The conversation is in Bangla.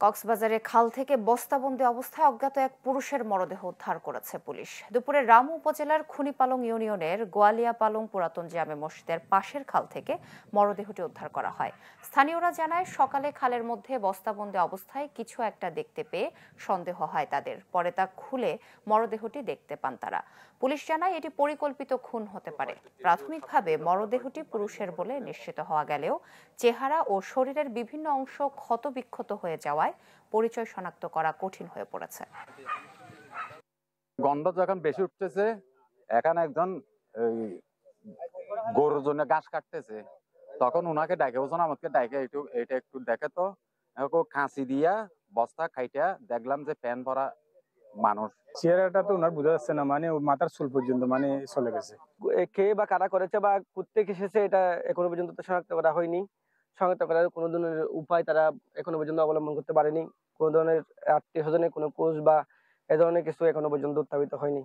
কক্সবাজারে খাল থেকে বস্তাবন্দি অবস্থায় অজ্ঞাত এক পুরুষের মরদেহ উদ্ধার করেছে পুলিশ। দুপুরে রামু উপজেলার খুনিপালং ইউনিয়নের গোয়ালিয়াপালং পুরাতন জামে মসজিদের পাশের খাল থেকে মরদেহটি উদ্ধার করা হয়। স্থানীয়রা জানায়, সকালে খালের মধ্যে বস্তাবন্দি অবস্থায় কিছু একটা দেখতে পেয়ে সন্দেহ হয় তাদের। পরে তা খুলে মরদেহটি দেখতে পান তারা। পুলিশ জানায় এটি পরিকল্পিত খুন হতে পারে। প্রাথমিকভাবে মরদেহটি পুরুষের বলে নিশ্চিত হওয়া গেলেও চেহারা ও শরীরের বিভিন্ন অংশ ক্ষতবিক্ষত হয়ে যাওয়ায় পরিচয় শনাক্ত করা কঠিন হয়ে পড়েছে। গন্ধ যখন বেশি উঠতেছে, এখানে একজন গরুর জন্য ঘাস কাটতেছে, তখন উনাকে ডাকে, ওজন আমাকে ডাকে এটা একটু দেখে তো খাঁচি দিয়া বস্তা খাইটা দেখলাম যে প্যান ভরা মানুষ। চেহারাটা তো ওনার বোঝা যাচ্ছে না, মানে মাথার চুল পর্যন্ত মানে চলে গেছে। কে বা কারা করেছে বা কোত্থেকে এসেছে এটা এখনো পর্যন্ত তো শনাক্ত করা হয়নি। শনাক্ত করার কোনো ধরনের উপায় তারা এখনো পর্যন্ত অবলম্বন করতে পারেনি। কোনো ধরনের আত্মীয় স্বজনের কোনো কোষ বা এ ধরনের কিছু এখনো পর্যন্ত উত্থাপিত হয়নি।